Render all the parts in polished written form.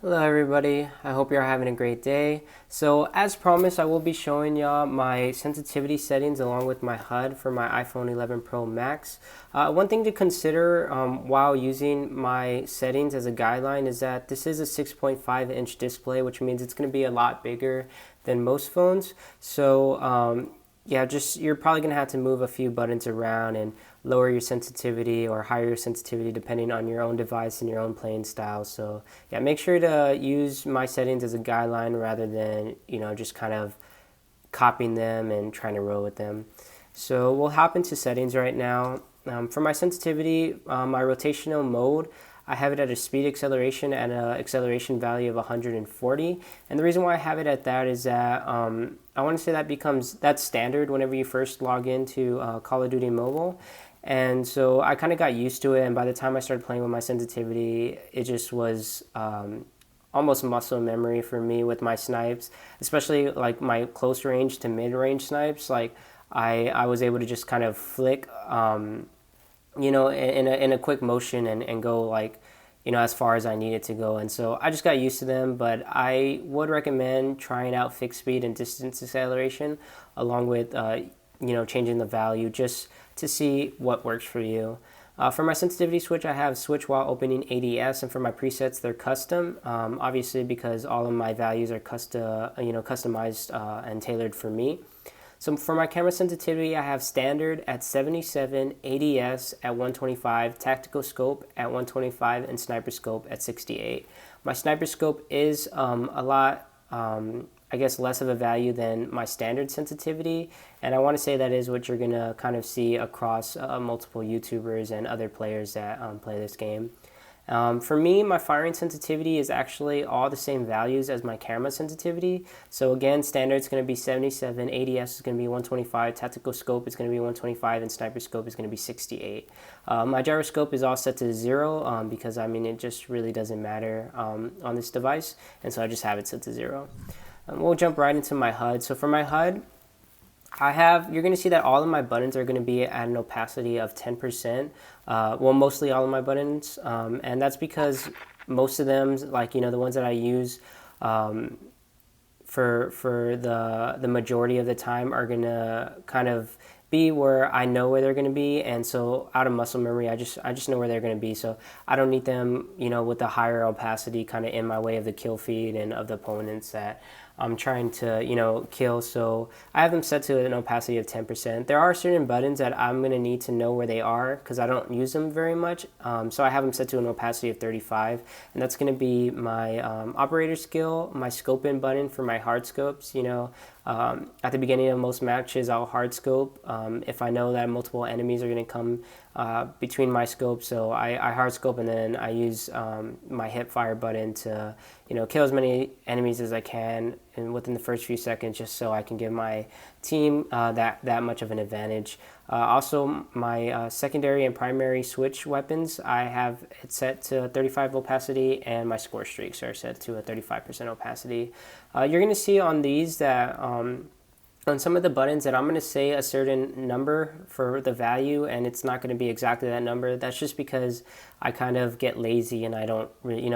Hello everybody, I hope you're having a great day. So as promised, I will be showing y'all my sensitivity settings along with my HUD for my iPhone 11 Pro Max. One thing to consider while using my settings as a guideline is that this is a 6.5-inch display, which means it's going to be a lot bigger than most phones. So yeah, just you're probably going to have to move a few buttons around and lower your sensitivity or higher your sensitivity depending on your own device and your own playing style. So yeah, make sure to use my settings as a guideline rather than, just kind of copying them and trying to roll with them. So we'll hop into settings right now. For my sensitivity, my rotational mode, I have it at a speed acceleration and an acceleration value of 140. And the reason why I have it at that is that I want to say that's standard whenever you first log into Call of Duty Mobile. And so I kind of got used to it. And by the time I started playing with my sensitivity, it just was almost muscle memory for me with my snipes, especially like my close range to mid range snipes. Like I was able to just kind of flick, in a quick motion and go like, as far as I needed to go. And so I just got used to them, but I would recommend trying out fixed speed and distance acceleration along with, changing the value just to see what works for you. For my sensitivity switch, I have switch while opening ADS, and for my presets, they're custom. Obviously, because all of my values are customized and tailored for me. So for my camera sensitivity, I have standard at 77, ADS at 125, tactical scope at 125, and sniper scope at 68. My sniper scope is a lot, less of a value than my standard sensitivity, and I want to say that is what you're going to kind of see across multiple YouTubers and other players that play this game. For me, my firing sensitivity is actually all the same values as my camera sensitivity. So again, standard is going to be 77, ADS is going to be 125, tactical scope is going to be 125, and sniper scope is going to be 68. My gyroscope is all set to 0 because, it just really doesn't matter on this device, and so I just have it set to 0. We'll jump right into my HUD. So for my HUD, you're going to see that all of my buttons are going to be at an opacity of 10%. Mostly all of my buttons. And that's because most of them, the ones that I use for the majority of the time are going to kind of be where I know where they're going to be, and so out of muscle memory, I just know where they're going to be. So I don't need them, with the higher opacity kind of in my way of the kill feed and of the opponents that I'm trying to, kill. So I have them set to an opacity of 10%. There are certain buttons that I'm going to need to know where they are because I don't use them very much. So I have them set to an opacity of 35, and that's going to be my operator skill, my scope in button for my hard scopes. At the beginning of most matches, I'll hard scope if I know that multiple enemies are going to come between my scopes. So I hard scope, and then I use my hip fire button to kill as many enemies as I can and within the first few seconds, just so I can give my team that much of an advantage. Also, my secondary and primary switch weapons, I have it set to 35 opacity, and my score streaks are set to a 35% opacity. You're going to see on these that on some of the buttons that I'm going to say a certain number for the value, and it's not going to be exactly that number. That's just because I kind of get lazy and I don't really,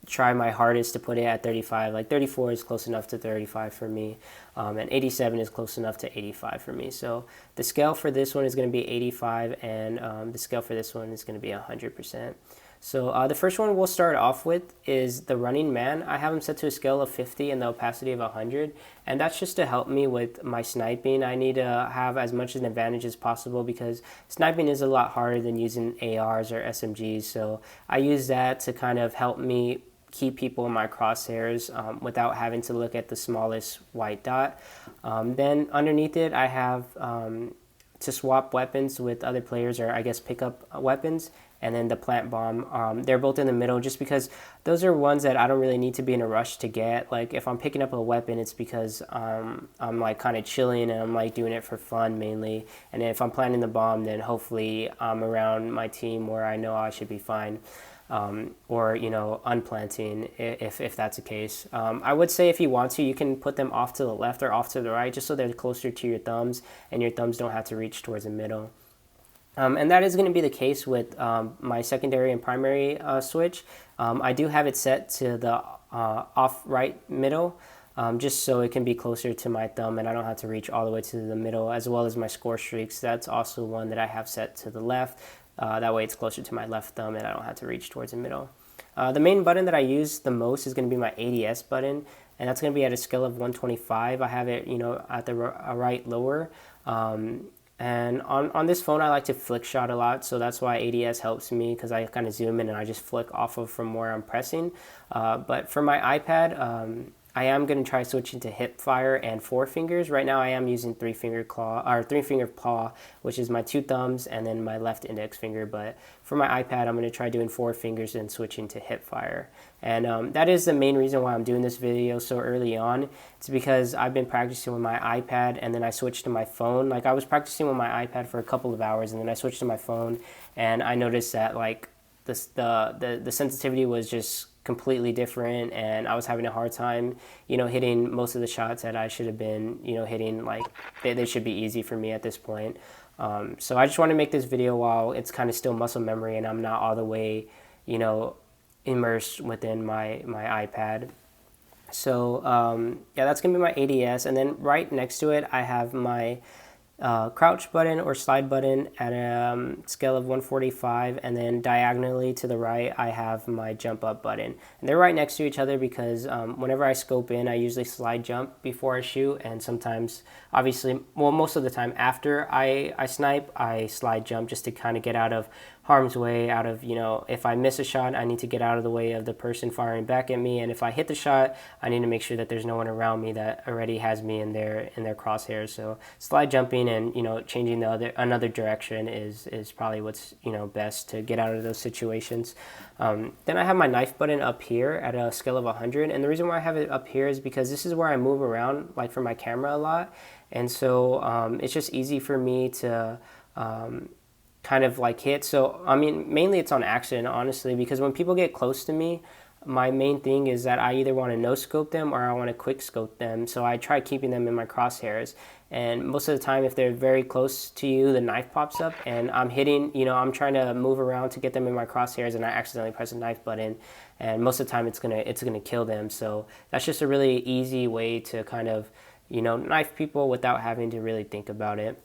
try my hardest to put it at 35. Like 34 is close enough to 35 for me, and 87 is close enough to 85 for me. So the scale for this one is going to be 85, and the scale for this one is going to be 100%. So the first one we'll start off with is the running man. I have him set to a scale of 50 and the opacity of 100, and that's just to help me with my sniping. I need to have as much an advantage as possible because sniping is a lot harder than using ARs or SMGs. So I use that to kind of help me keep people in my crosshairs without having to look at the smallest white dot. Then underneath it, I have to swap weapons with other players, or I guess pick up weapons, and then the plant bomb. They're both in the middle just because those are ones that I don't really need to be in a rush to get. Like if I'm picking up a weapon, it's because I'm like kind of chilling and I'm like doing it for fun mainly. And if I'm planting the bomb, then hopefully I'm around my team where I know I should be fine. Or unplanting if that's the case. I would say if you want to, you can put them off to the left or off to the right just so they're closer to your thumbs and your thumbs don't have to reach towards the middle. And that is going to be the case with my secondary and primary switch. I do have it set to the off right middle, just so it can be closer to my thumb and I don't have to reach all the way to the middle, as well as my score streaks. That's also one that I have set to the left. That way it's closer to my left thumb and I don't have to reach towards the middle. The main button that I use the most is going to be my ADS button, and that's going to be at a scale of 125. I have it, at the right lower. And on this phone, I like to flick shot a lot, so that's why ADS helps me, because I kind of zoom in and I just flick off of from where I'm pressing. But for my iPad, I am going to try switching to hip fire and 4 fingers. Right now I am using 3-finger paw, which is my 2 thumbs and then my left index finger. But for my iPad, I'm going to try doing 4 fingers and switching to hip fire. And that is the main reason why I'm doing this video so early on. It's because I've been practicing with my iPad and then I switched to my phone. Like, I was practicing with my iPad for a couple of hours and then I switched to my phone, and I noticed that like the sensitivity was just completely different, and I was having a hard time, hitting most of the shots that I should have been, hitting. Like, they should be easy for me at this point. So I just want to make this video while it's kind of still muscle memory and I'm not all the way, immersed within my iPad. So yeah, that's gonna be my ADS, and then right next to it I have my crouch button or slide button at a scale of 145, and then diagonally to the right I have my jump up button, and they're right next to each other because whenever I scope in I usually slide jump before I shoot, and sometimes, obviously, well, most of the time after I snipe, I slide jump just to kind of get out of harm's way, out of, if I miss a shot, I need to get out of the way of the person firing back at me, and if I hit the shot, I need to make sure that there's no one around me that already has me in their crosshairs. So slide jumping and changing another direction is probably what's best to get out of those situations. Then I have my knife button up here at a scale of 100, and the reason why I have it up here is because this is where I move around, like, for my camera a lot, and so it's just easy for me to kind of like hit. So I mean, mainly it's on accident, honestly, because when people get close to me, my main thing is that I either want to no scope them or I want to quick scope them, so I try keeping them in my crosshairs. And most of the time, if they're very close to you, the knife pops up and I'm hitting, I'm trying to move around to get them in my crosshairs and I accidentally press a knife button, and most of the time it's gonna kill them. So that's just a really easy way to kind of knife people without having to really think about it.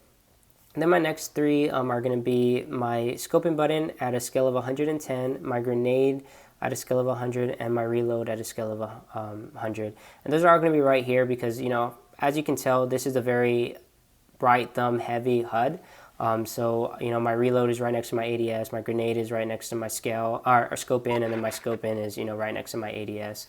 And then my next 3 are going to be my scoping button at a scale of 110, my grenade at a scale of 100, and my reload at a scale of 100. And those are all going to be right here because, as you can tell, this is a very bright thumb heavy HUD. So, my reload is right next to my ADS, my grenade is right next to my scope in, and then my scope in is, right next to my ADS.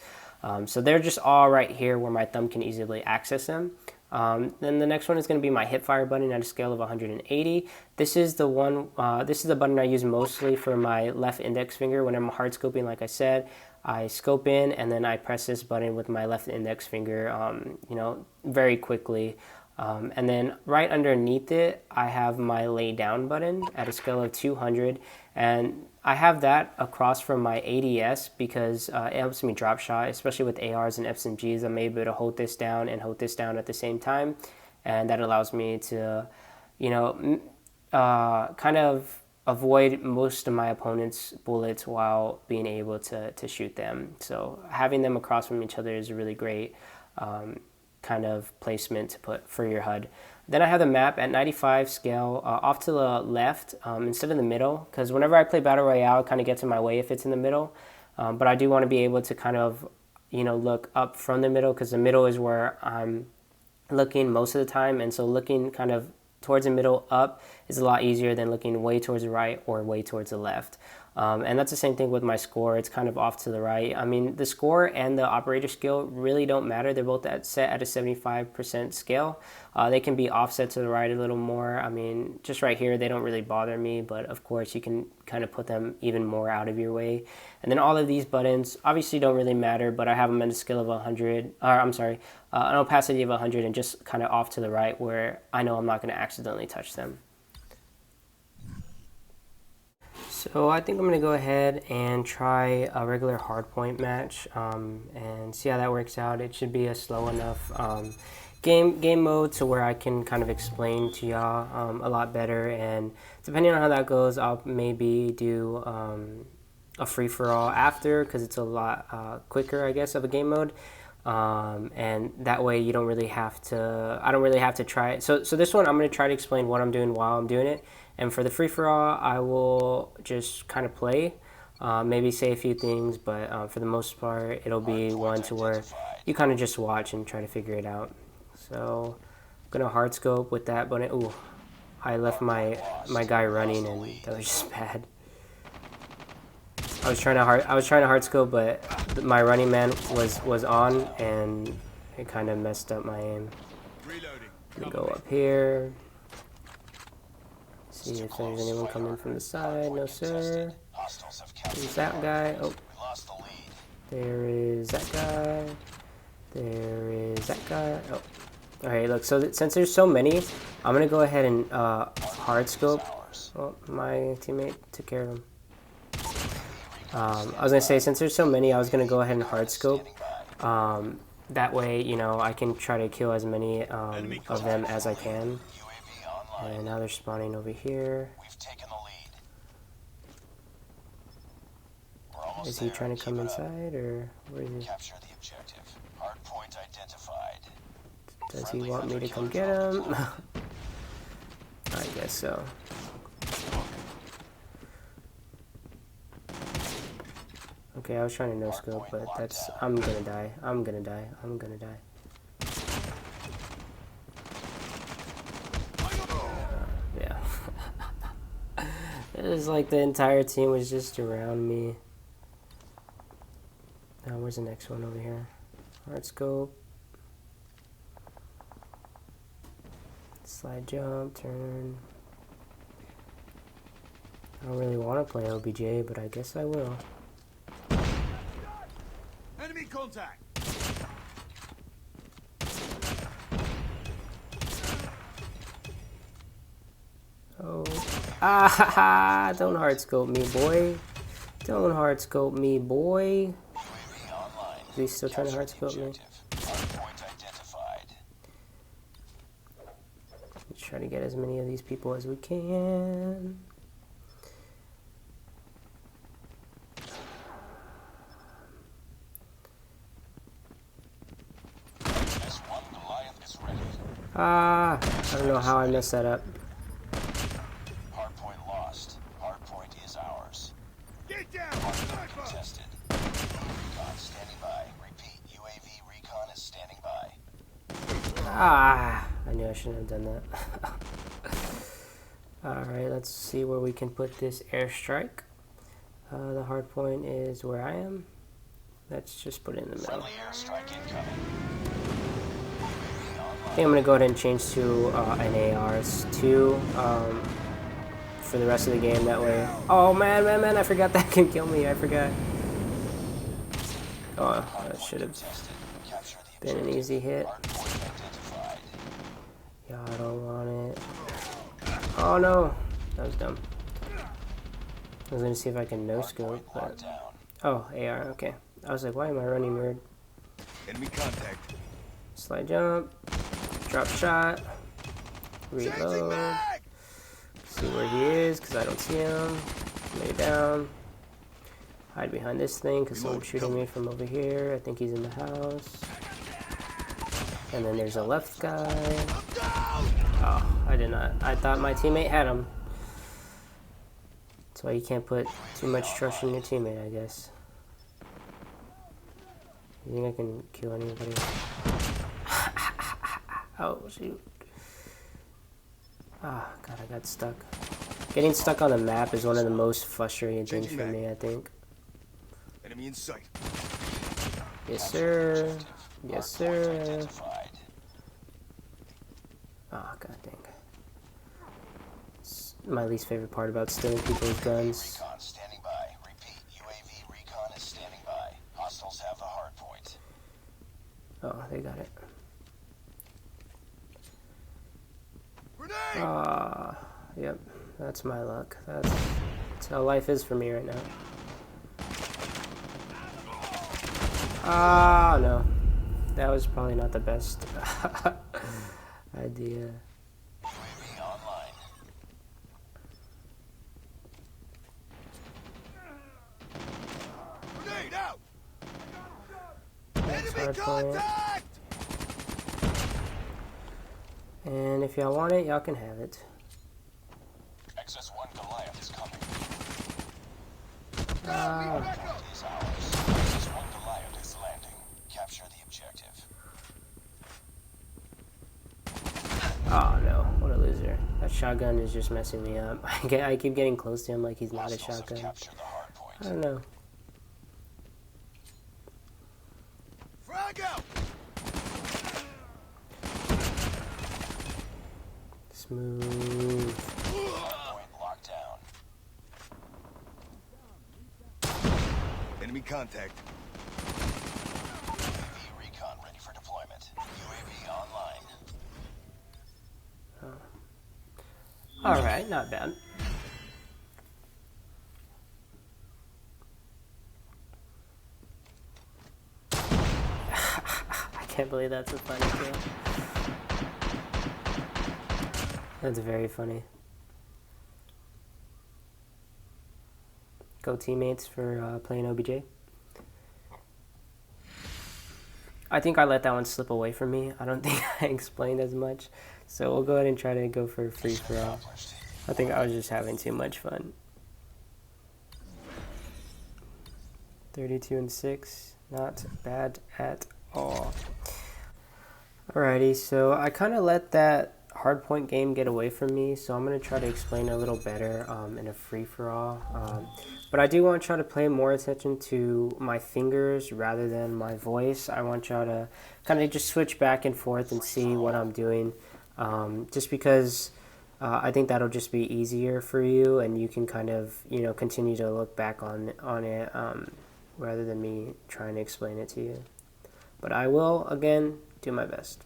So they're just all right here where my thumb can easily access them. Then the next one is going to be my hip fire button at a scale of 180. This is the one. This is the button I use mostly for my left index finger when I'm hard scoping. Like I said, I scope in and then I press this button with my left index finger, very quickly. And then right underneath it, I have my lay down button at a scale of 200, and I have that across from my ADS because it helps me drop shot, especially with ARs and SMGs. I'm able to hold this down and hold this down at the same time, and that allows me to, kind of avoid most of my opponent's bullets while being able to shoot them. So having them across from each other is a really great kind of placement to put for your HUD. Then I have the map at 95 scale off to the left instead of the middle, because whenever I play Battle Royale, it kind of gets in my way if it's in the middle. But I do want to be able to kind of, look up from the middle, because the middle is where I'm looking most of the time. And so looking kind of towards the middle up is a lot easier than looking way towards the right or way towards the left. And that's the same thing with my score. It's kind of off to the right. I mean, the score and the operator skill really don't matter. They're both set at a 75% scale. They can be offset to the right a little more. I mean, just right here, they don't really bother me, but of course you can kind of put them even more out of your way. And then all of these buttons obviously don't really matter, but I have them at a scale of 100, or I'm sorry, an opacity of 100, and just kind of off to the right where I know I'm not going to accidentally touch them. So I think I'm going to go ahead and try a regular hardpoint match and see how that works out. It should be a slow enough game mode to where I can kind of explain to y'all a lot better, and depending on how that goes, I'll maybe do a free-for-all after, because it's a lot quicker, I guess, of a game mode. And that way you don't really have to, I don't really have to try it. So this one, I'm going to try to explain what I'm doing while I'm doing it. And for the free-for-all, I will just kind of play, maybe say a few things, but for the most part, it'll be one to where you kind of just watch and try to figure it out. So I'm going to hard scope with that, but ooh, I left my guy running, and that was just bad. I was trying to hard scope, but my running man was on, and it kind of messed up my aim. Let me go up here. See if there's anyone coming from the side. No sir. There's that guy. Oh, there is that guy. There is that guy. Oh, all right. Look, so since there's so many, I'm gonna go ahead and hard scope. Oh, my teammate took care of him. I was going to say, since there's so many, I was going to go ahead and hard scope. That way, you know, I can try to kill as many of them as I can. And now they're spawning over here. Is he trying to come inside, or where is he? Does he want me to come get him? I guess so. Okay, I was trying to no scope, but that's, I'm gonna die. I'm gonna die. I'm gonna die. Yeah. It was like the entire team was just around me. Now, where's the next one over here? Hard scope. Slide jump, turn. I don't really want to play OBJ, but I guess I will. Enemy contact. Oh. Ah, don't hard scope me, boy. Don't hard scope me, boy. Is he still trying to hard scope me? Let's try to get as many of these people as we can. Ah, I don't know how I messed that up. Hardpoint lost. Hardpoint is ours. Get down! Contested. Recon standing by. Repeat, UAV recon is standing by. Ah, I knew I shouldn't have done that. Alright, let's see where we can put this airstrike. The hard point is where I am. Let's just put it in the middle. Friendly airstrike incoming. I think I'm going to go ahead and change to an ARs-2 for the rest of the game, that way. Oh man, I forgot that can kill me, I forgot. Oh, that should have been an easy hit. Yeah, I don't want it. Oh no, that was dumb. I was going to see if I can no-scope, but... Oh, AR, okay. I was like, why am I running weird? Enemy contact. Slide jump. Drop shot. Reload. See where he is, because I don't see him. Lay down. Hide behind this thing, because someone's shooting me from over here. I think he's in the house. And then there's a left guy. Oh, I did not. I thought my teammate had him. That's why you can't put too much trust in your teammate, I guess. You think I can kill anybody? Oh, shoot. Ah, oh, God, I got stuck. Getting stuck on the map is one of the most frustrating things for me, I think. Enemy in sight. Yes, sir. Yes, sir. Ah, oh, God dang. It's my least favorite part about stealing people's guns. Recon standing by. Repeat, UAV recon is standing by. Hostiles have the hard point. Oh, they got it. Grenade! Ah, yep. That's my luck. That's how life is for me right now. Ah, no. That was probably not the best idea. UAV online. hard point. And if y'all want it, y'all can have it. XS-1 Goliath is coming. Is ours. XS-1 Goliath is landing. Capture the objective. Oh no, what a loser. That shotgun is just messing me up. I keep getting close to him like he's not a Hostiles have shotgun. captured the hard point. I don't know. Frag out! Smooth. Hard point locked down. Enemy contact. UAV recon ready for deployment. UAV online. Alright, not bad. I can't believe that's a funny kill. That's very funny. Go teammates for playing OBJ. I think I let that one slip away from me. I don't think I explained as much. So we'll go ahead and try to go for free for all. I think I was just having too much fun. 32 and 6. Not bad at all. Alrighty, so I kind of let that hardpoint game get away from me, so I'm going to try to explain a little better in a free-for-all. But I do want y'all to pay more attention to my fingers rather than my voice. I want y'all to kind of just switch back and forth and see what I'm doing, just because I think that'll just be easier for you, and you can kind of, you know, continue to look back on it rather than me trying to explain it to you. But I will, again, do my best.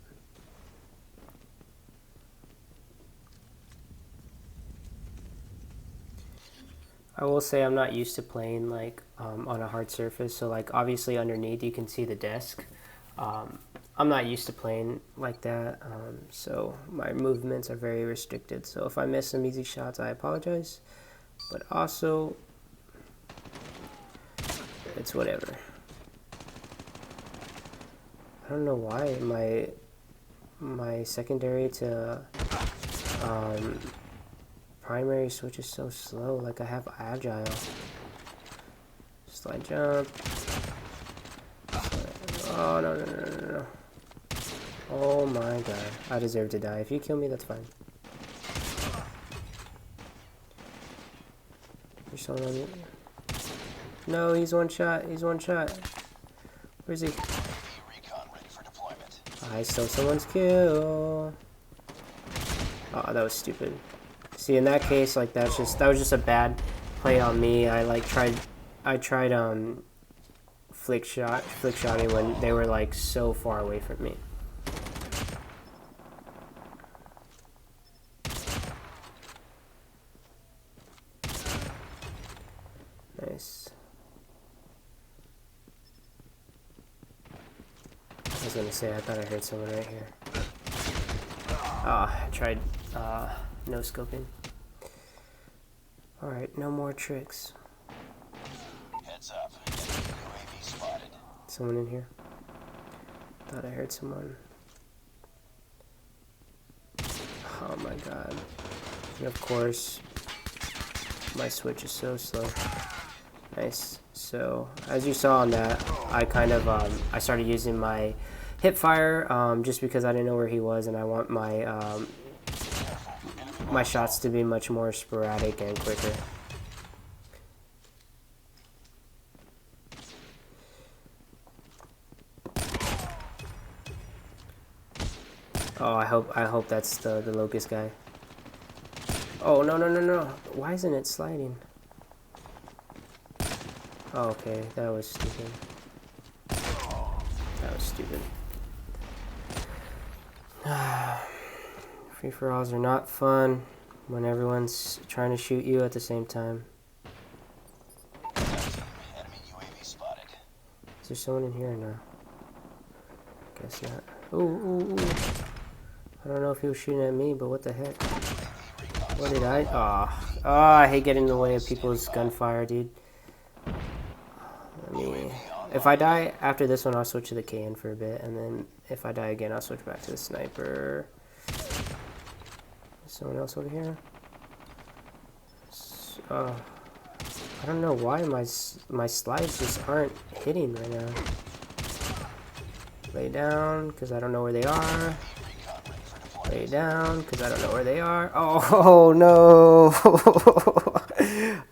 I will say I'm not used to playing like on a hard surface, so like obviously underneath you can see the desk. I'm not used to playing like that, so my movements are very restricted. So if I miss some easy shots, I apologize, but also it's whatever. I don't know why my secondary to primary switch is so slow. Like I have agile. Slide jump. Oh no. Oh my god. I deserve to die. If you kill me, that's fine. There's someone on you. No, he's one shot. He's one shot. Where's he? I stole someone's kill. Oh, that was stupid. See, in that case, like that was just a bad play on me. I tried flick shotting when they were like so far away from me. Nice. I was gonna say, I thought I heard someone right here. Ah, I tried no scoping. Alright, no more tricks. Heads up. UAV spotted. Someone in here? Thought I heard someone. Oh my god. And of course, my switch is so slow. Nice. So, as you saw on that, I kind of, I started using my hip fire just because I didn't know where he was, and I want my my shots to be much more sporadic and quicker. Oh, I hope that's the locust guy. Oh no. Why isn't it sliding? Oh, okay, that was stupid. That was stupid. Free-for-alls are not fun when everyone's trying to shoot you at the same time. Enemy UAV spotted. Is there someone in here or no? Guess not. Ooh. I don't know if he was shooting at me, but what the heck? What did I? I hate getting in the way of people's gunfire, dude. Let me If I die after this one, I'll switch to the KN for a bit, and then if I die again, I'll switch back to the sniper. Someone else over here? I don't know why my slides just aren't hitting right now. Lay down, because I don't know where they are. Lay down, because I don't know where they are. Oh no!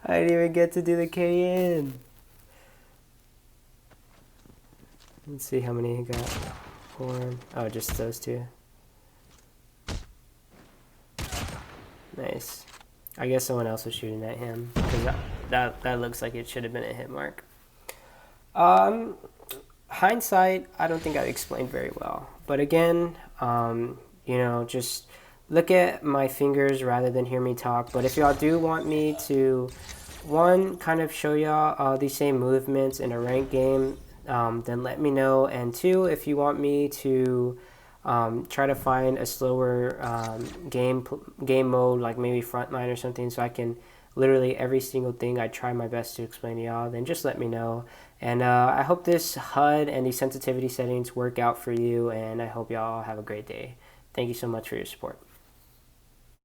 I didn't even get to do the KN. Let's see how many he got. 4. Oh, just those 2. Nice. I guess someone else was shooting at him, because that looks like it should have been a hit mark. Hindsight, I don't think I explained very well. But again, you know, just look at my fingers rather than hear me talk. But if y'all do want me to, one, kind of show y'all these same movements in a ranked game, then let me know. And 2, if you want me to try to find a slower game mode, like maybe frontline or something, so I can literally every single thing I try my best to explain to y'all, then just let me know. And I hope this HUD and these sensitivity settings work out for you, and I hope y'all have a great day. Thank you so much for your support.